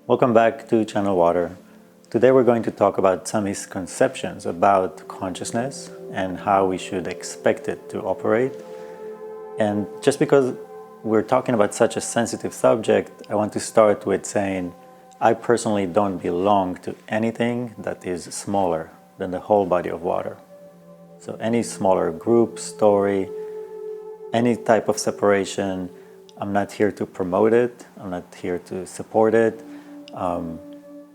Welcome back to Channel Water. Today we're going to talk about some misconceptions about consciousness and how we should expect it to operate. And just because we're talking about such a sensitive subject, I want to start with saying I personally don't belong to anything that is smaller than the whole body of water. So any smaller group, story, any type of separation, I'm not here to promote it, I'm not here to support it.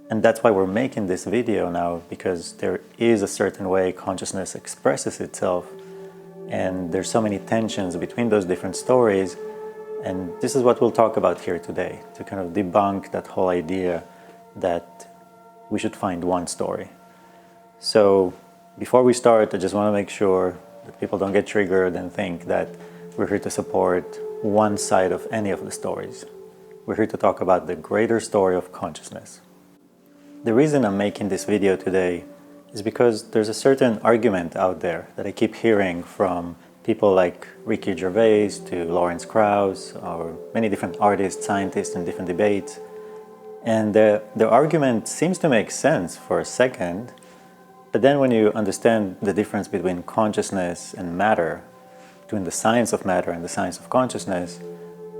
And that's why we're making this video now, because there is a certain way consciousness expresses itself, and there's so many tensions between those different stories. And this is what we'll talk about here today, to kind of debunk that whole idea that we should find one story. So before we start, I just want to make sure that people don't get triggered and think that we're here to support one side of any of the stories. We're here to talk about the greater story of consciousness. The reason I'm making this video today is because there's a certain argument out there that I keep hearing from people like Ricky Gervais to Lawrence Krauss, or many different artists, scientists in different debates. And the argument seems to make sense for a second, but then when you understand the difference between consciousness and matter, between the science of matter and the science of consciousness,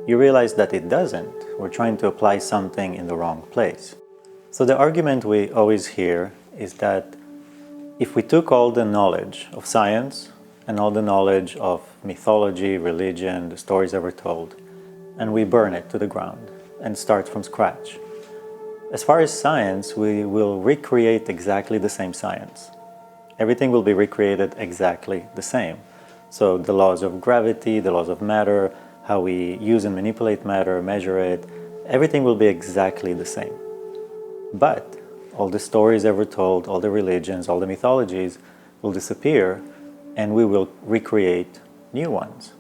you realize that it doesn't. We're trying to apply something in the wrong place. So the argument we always hear is that if we took all the knowledge of science and all the knowledge of mythology, religion, the stories ever told, and we burn it to the ground and start from scratch, as far as science, we will recreate exactly the same science. Everything will be recreated exactly the same. So the laws of gravity, the laws of matter, how we use and manipulate matter, measure it, everything will be exactly the same. But all the stories ever told, all the religions, all the mythologies will disappear, and we will recreate new ones.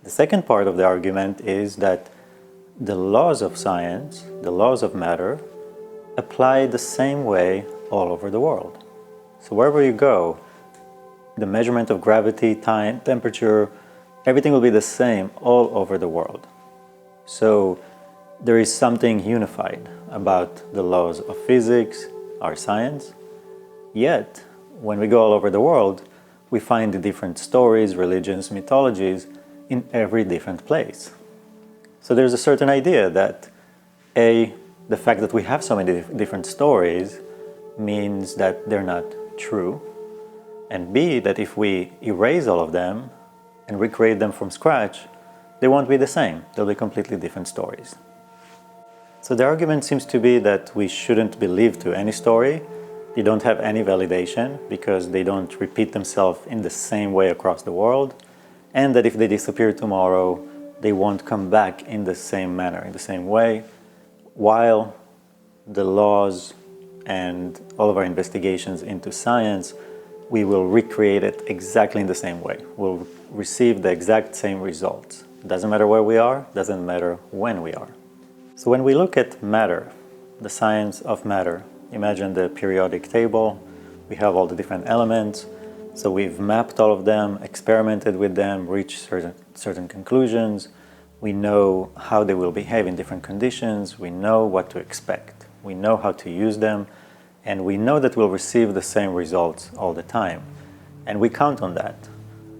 The second part of the argument is that the laws of science, the laws of matter, apply the same way all over the world. So wherever you go, the measurement of gravity, time, temperature, everything will be the same all over the world. So there is something unified about the laws of physics, our science. Yet, when we go all over the world, we find the different stories, religions, mythologies in every different place. So there's a certain idea that A, the fact that we have so many different stories means that they're not true, and B, that if we erase all of them and recreate them from scratch, they won't be the same. They'll be completely different stories. So the argument seems to be that we shouldn't believe to any story. They don't have any validation because they don't repeat themselves in the same way across the world, and that if they disappear tomorrow, they won't come back in the same manner, in the same way, while the laws and all of our investigations into science, we will recreate it exactly in the same way. We'll receive the exact same results. Doesn't matter where we are, doesn't matter when we are. So when we look at matter, the science of matter, imagine the periodic table. We have all the different elements. So we've mapped all of them, experimented with them, reached certain conclusions. We know how they will behave in different conditions. We know what to expect. We know how to use them. And we know that we'll receive the same results all the time. And we count on that.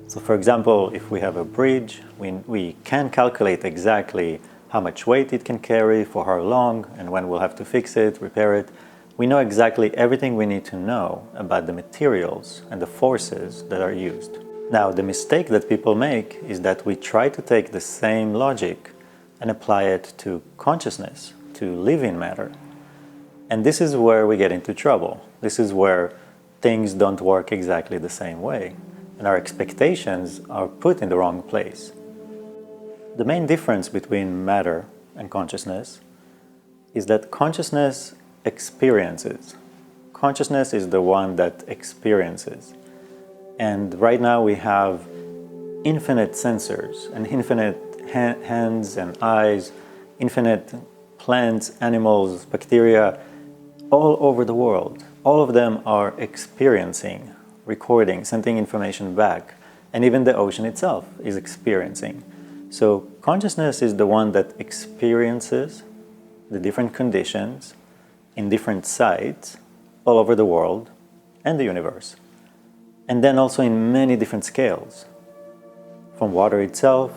So for example, if we have a bridge, we can calculate exactly how much weight it can carry, for how long, and when we'll have to fix it, repair it. We know exactly everything we need to know about the materials and the forces that are used. Now, the mistake that people make is that we try to take the same logic and apply it to consciousness, to living matter. And this is where we get into trouble. This is where things don't work exactly the same way, and our expectations are put in the wrong place. The main difference between matter and consciousness is that consciousness experiences. Consciousness is the one that experiences. And right now we have infinite sensors and infinite hands and eyes, infinite plants, animals, bacteria, all over the world. All of them are experiencing, recording, sending information back, and even the ocean itself is experiencing. So consciousness is the one that experiences, the different conditions in different sites all over the world and the universe. And then also in many different scales, from water itself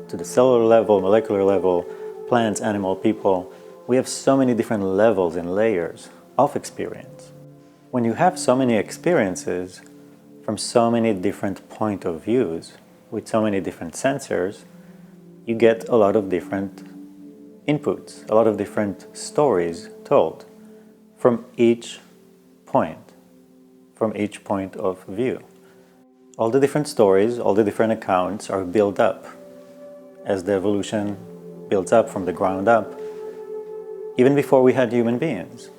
to the cellular level, molecular level, plants, animal, people. We have so many different levels and layers of experience. When you have so many experiences from so many different point of views, with so many different sensors, you get a lot of different inputs, a lot of different stories told from each point of view. All the different stories, all the different accounts are built up as the evolution builds up from the ground up, even before we had human beings.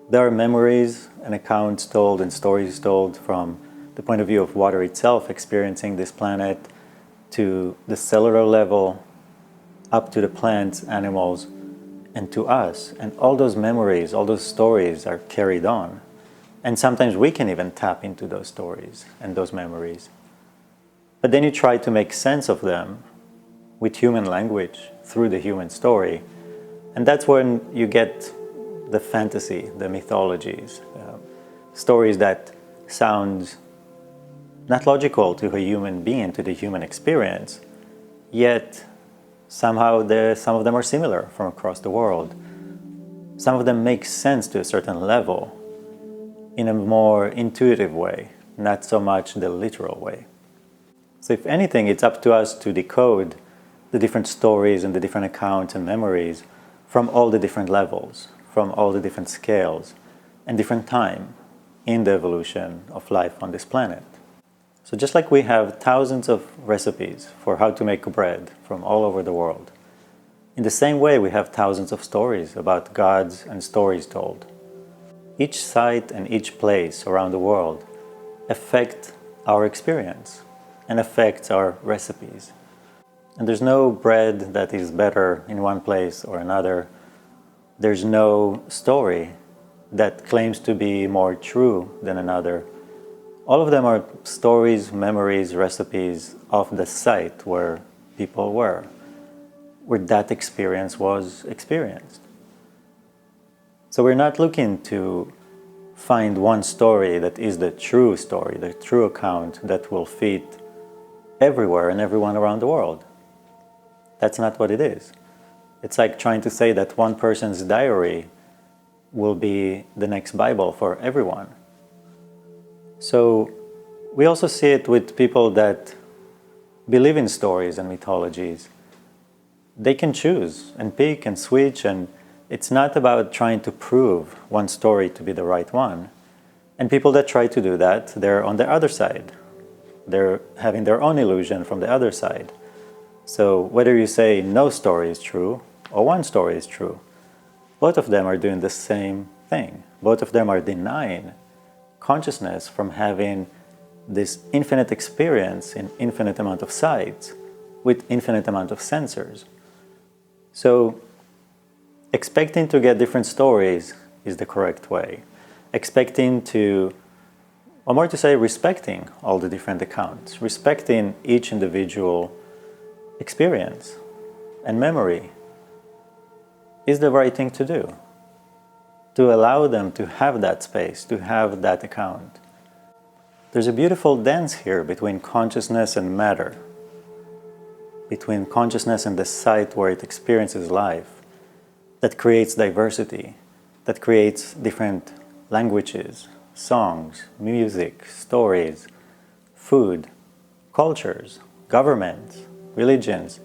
There are memories and accounts told and stories told from the point of view of water itself experiencing this planet, to the cellular level, up to the plants, animals, and to us. And all those memories, all those stories are carried on. And sometimes we can even tap into those stories and those memories. But then you try to make sense of them with human language through the human story. And that's when you get the fantasy, the mythologies, stories that sound not logical to a human being, to the human experience, yet somehow some of them are similar from across the world. Some of them make sense to a certain level in a more intuitive way, not so much the literal way. So if anything, it's up to us to decode the different stories and the different accounts and memories from all the different levels, from all the different scales and different time in the evolution of life on this planet. So just like we have thousands of recipes for how to make bread from all over the world, in the same way we have thousands of stories about gods and stories told. Each site and each place around the world affect our experience and affects our recipes. And there's no bread that is better in one place or another. There's no story that claims to be more true than another. All of them are stories, memories, recipes of the site where people were, where that experience was experienced. So we're not looking to find one story that is the true story, the true account that will fit everywhere and everyone around the world. That's not what it is. It's like trying to say that one person's diary will be the next Bible for everyone. So we also see it with people that believe in stories and mythologies. They can choose and pick and switch, and it's not about trying to prove one story to be the right one. And people that try to do that, they're on the other side. They're having their own illusion from the other side. So whether you say no story is true or one story is true, both of them are doing the same thing. Both of them are denying consciousness from having this infinite experience in infinite amount of sites with infinite amount of sensors. So expecting to get different stories is the correct way. Expecting to, or more to say, respecting all the different accounts, respecting each individual experience and memory is the right thing to do. To allow them to have that space, to have that account. There's a beautiful dance here between consciousness and matter, between consciousness and the site where it experiences life, that creates diversity, that creates different languages, songs, music, stories, food, cultures, governments, religions.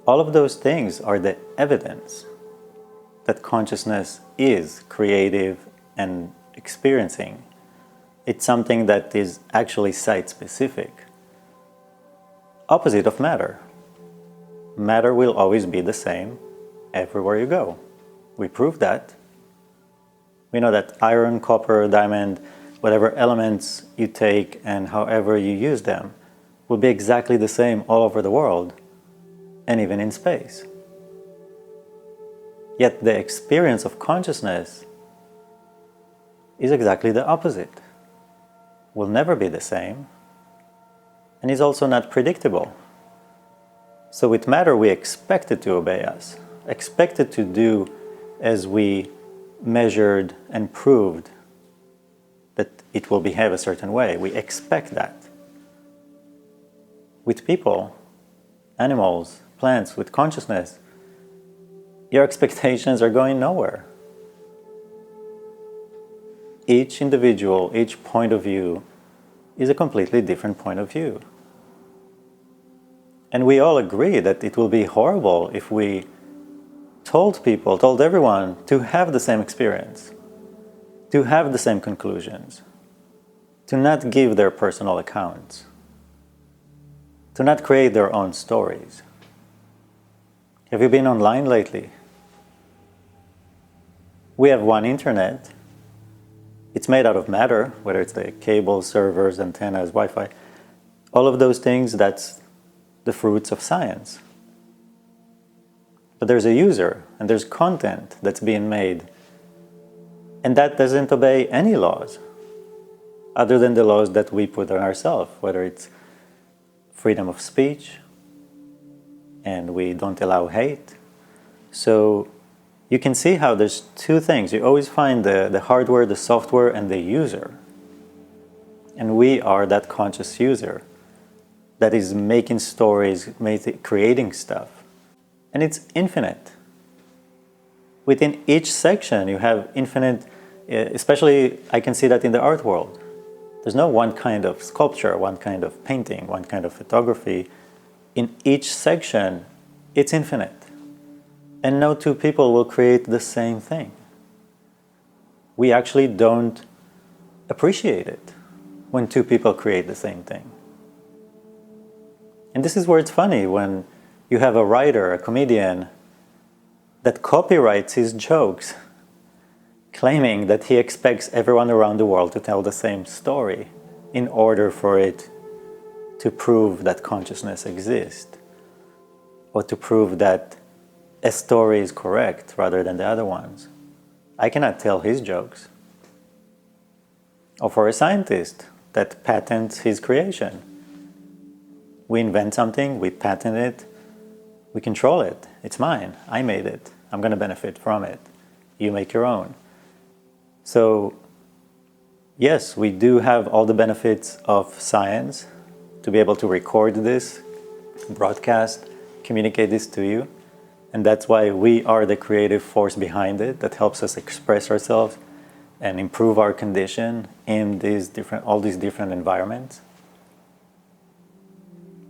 All of those things are the evidence that consciousness is creative and experiencing. It's something that is actually site-specific. Opposite of matter. Matter will always be the same everywhere you go. We proved that. We know that iron, copper, diamond, whatever elements you take and however you use them will be exactly the same all over the world and even in space. Yet the experience of consciousness is exactly the opposite. Will never be the same and is also not predictable. So with matter we expect it to obey us. expected to do as we measured and proved that it will behave a certain way. We expect that. With people, animals, plants, with consciousness, your expectations are going nowhere. Each individual, each point of view is a completely different point of view. And we all agree that it will be horrible if we told everyone to have the same experience, to have the same conclusions, to not give their personal accounts, to not create their own stories. Have you been online lately? We have one internet. It's made out of matter, whether it's the cables, servers, antennas, Wi-Fi. All of those things, that's the fruits of science. But there's a user, and there's content that's being made. And that doesn't obey any laws, other than the laws that we put on ourselves, whether it's freedom of speech, and we don't allow hate. So you can see how there's two things. You always find the hardware, the software, and the user. And we are that conscious user that is making stories, creating stuff. And it's infinite. Within each section, you have infinite, especially I can see that in the art world. There's no one kind of sculpture, one kind of painting, one kind of photography. In each section, it's infinite. And no two people will create the same thing. We actually don't appreciate it when two people create the same thing. And this is where it's funny when you have a writer, a comedian, that copyrights his jokes, claiming that he expects everyone around the world to tell the same story in order for it to prove that consciousness exists, or to prove that a story is correct rather than the other ones. I cannot tell his jokes. Or for a scientist that patents his creation. We invent something, we patent it, we control it. It's mine. I made it. I'm going to benefit from it. You make your own. So, yes, we do have all the benefits of science to be able to record this, broadcast, communicate this to you. And that's why we are the creative force behind it that helps us express ourselves and improve our condition in all these different environments.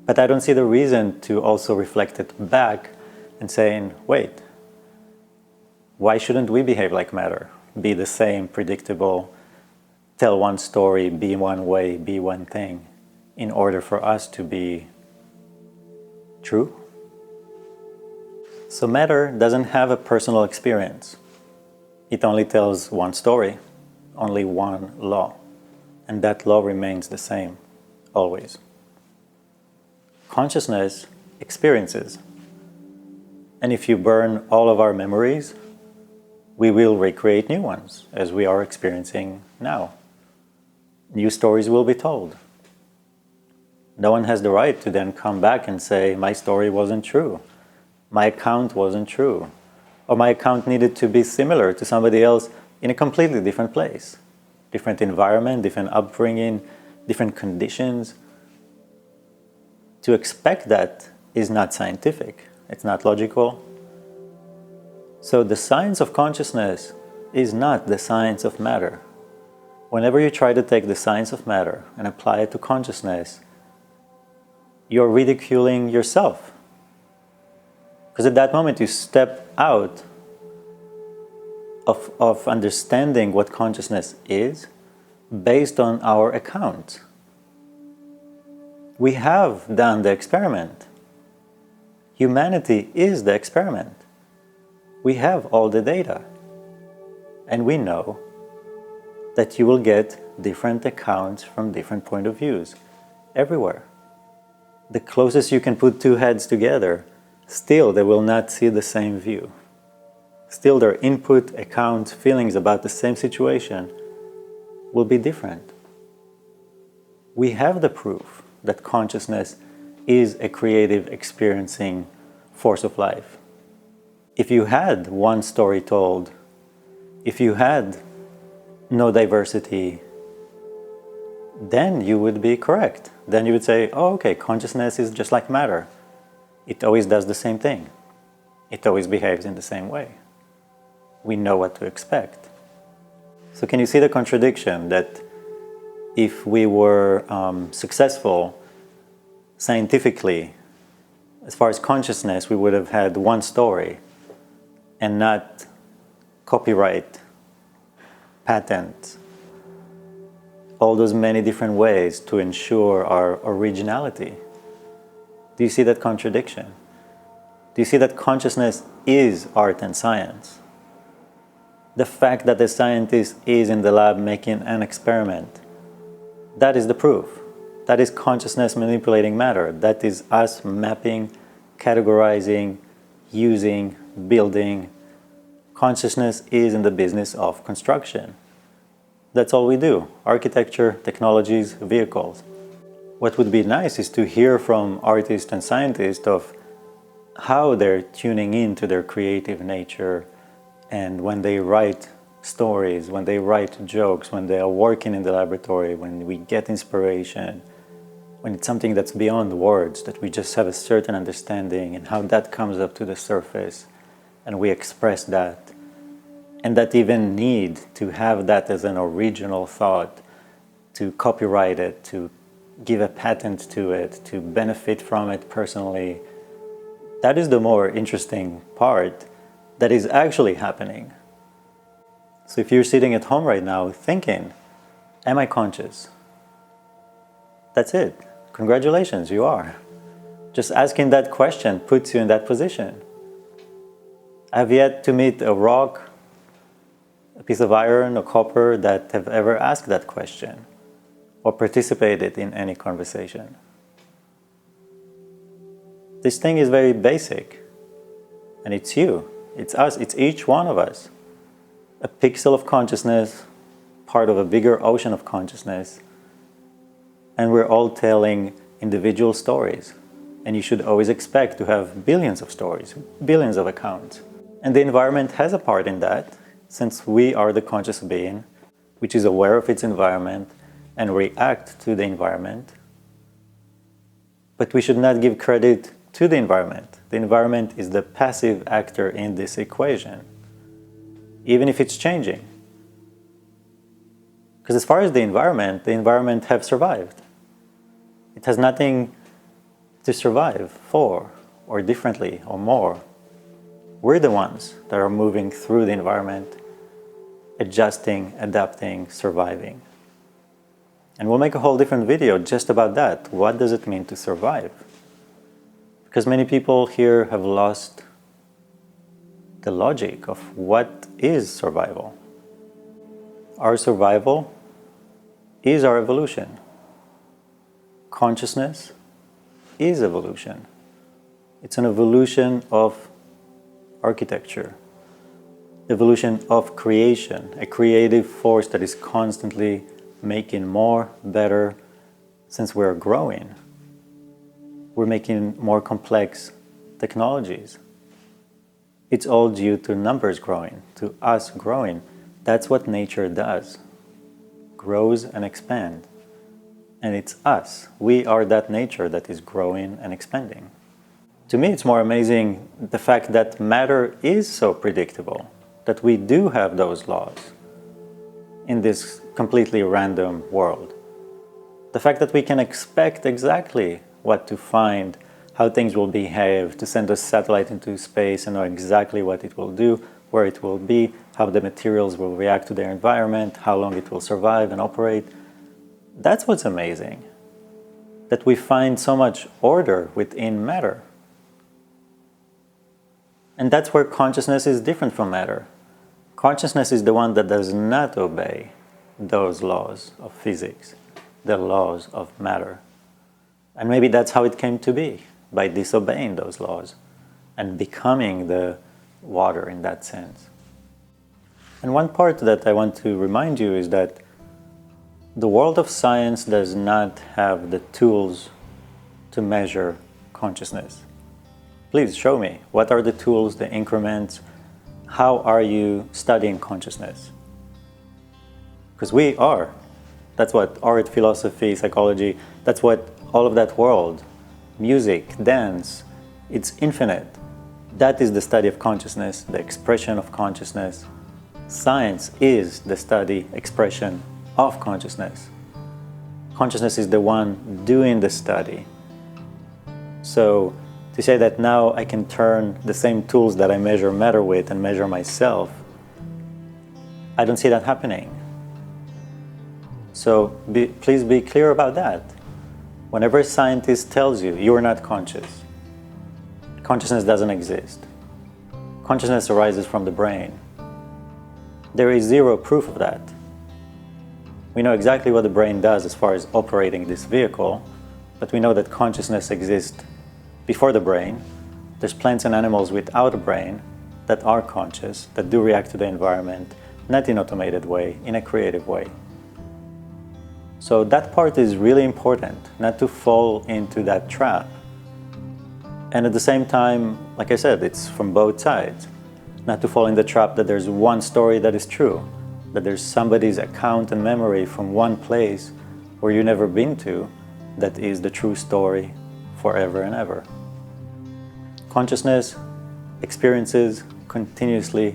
But I don't see the reason to also reflect it back and saying, wait, why shouldn't we behave like matter? Be the same, predictable, tell one story, be one way, be one thing, in order for us to be true? So matter doesn't have a personal experience. It only tells one story, only one law. And that law remains the same, always. Consciousness experiences. And if you burn all of our memories, we will recreate new ones, as we are experiencing now. New stories will be told. No one has the right to then come back and say, my story wasn't true. My account wasn't true. Or my account needed to be similar to somebody else in a completely different place. Different environment, different upbringing, different conditions. To expect that is not scientific. It's not logical. So the science of consciousness is not the science of matter. Whenever you try to take the science of matter and apply it to consciousness, you're ridiculing yourself. Because at that moment you step out of understanding what consciousness is based on our account. We have done the experiment. Humanity is the experiment. We have all the data. And we know that you will get different accounts from different point of views everywhere. The closest you can put two heads together, still they will not see the same view. Still their input, accounts, feelings about the same situation will be different. We have the proof that consciousness is a creative, experiencing force of life. If you had one story told, if you had no diversity, then you would be correct. Then you would say, oh, okay, consciousness is just like matter. It always does the same thing. It always behaves in the same way. We know what to expect. So can you see the contradiction that if we were successful scientifically, as far as consciousness, we would have had one story and not copyright, patent, all those many different ways to ensure our originality. Do you see that contradiction? Do you see that consciousness is art and science? The fact that the scientist is in the lab making an experiment, that is the proof. That is consciousness manipulating matter. That is us mapping, categorizing, using, building. Consciousness is in the business of construction. That's all we do. Architecture, technologies, vehicles. What would be nice is to hear from artists and scientists of how they're tuning into their creative nature, and when they write stories, when they write jokes, when they are working in the laboratory, when we get inspiration, when it's something that's beyond words, that we just have a certain understanding, and how that comes up to the surface and we express that, and that even need to have that as an original thought, to copyright it, to give a patent to it, to benefit from it personally. That is the more interesting part that is actually happening. So if you're sitting at home right now thinking, am I conscious? That's it. Congratulations, you are. Just asking that question puts you in that position. I've yet to meet a rock, a piece of iron, or copper that have ever asked that question or participated in any conversation. This thing is very basic, and it's you. It's us, it's each one of us. A pixel of consciousness, part of a bigger ocean of consciousness, and we're all telling individual stories. And you should always expect to have billions of stories, billions of accounts. And the environment has a part in that, since we are the conscious being, which is aware of its environment and react to the environment. But we should not give credit to the environment. The environment is the passive actor in this equation, even if it's changing. Because as far as the environment have survived. It has nothing to survive for, or differently, or more. We're the ones that are moving through the environment, adjusting, adapting, surviving. And we'll make a whole different video just about that. What does it mean to survive? Because many people here have lost the logic of what is survival. Our survival is our evolution. Consciousness is evolution. It's an evolution of architecture, evolution of creation, a creative force that is constantly making more, better, since we're growing. We're making more complex technologies. It's all due to numbers growing, to us growing. That's what nature does, grows and expands. And it's us. We are that nature that is growing and expanding. To me, it's more amazing the fact that matter is so predictable, that we do have those laws in this completely random world. The fact that we can expect exactly what to find, how things will behave, to send a satellite into space and know exactly what it will do, where it will be, how the materials will react to their environment, how long it will survive and operate. That's what's amazing, that we find so much order within matter. And that's where consciousness is different from matter. Consciousness is the one that does not obey those laws of physics, the laws of matter. And maybe that's how it came to be, by disobeying those laws and becoming the water in that sense. And one part that I want to remind you is that the world of science does not have the tools to measure consciousness. Please show me. What are the tools, the increments? How are you studying consciousness? Because we are. That's what art, philosophy, psychology, that's what all of that world, music, dance, it's infinite. That is the study of consciousness, the expression of consciousness. Science is the study, expression of consciousness. Consciousness is the one doing the study. So to say that now I can turn the same tools that I measure matter with and measure myself, I don't see that happening. So please be clear about that. Whenever a scientist tells you you are not conscious, consciousness doesn't exist. Consciousness arises from the brain. There is zero proof of that. We know exactly what the brain does as far as operating this vehicle, but we know that consciousness exists before the brain. There's plants and animals without a brain that are conscious, that do react to the environment, not in an automated way, in a creative way. So that part is really important, not to fall into that trap. And at the same time, like I said, it's from both sides. Not to fall in the trap that there's one story that is true, that there's somebody's account and memory from one place where you've never been to that is the true story forever and ever. Consciousness experiences continuously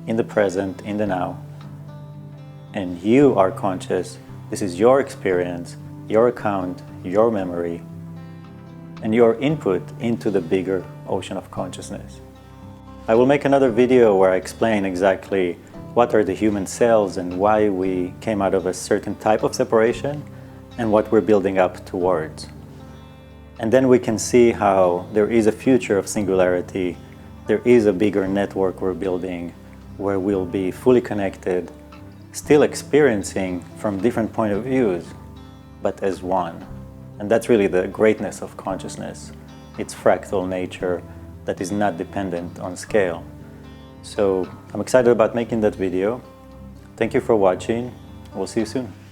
in the present, in the now. And you are conscious. This is your experience, your account, your memory, and your input into the bigger ocean of consciousness. I will make another video where I explain exactly what are the human cells and why we came out of a certain type of separation and what we're building up towards. And then we can see how there is a future of singularity, there is a bigger network we're building where we'll be fully connected, still experiencing from different point of views, but as one. And that's really the greatness of consciousness, its fractal nature that is not dependent on scale. So I'm excited about making that video. Thank you for watching. We'll see you soon.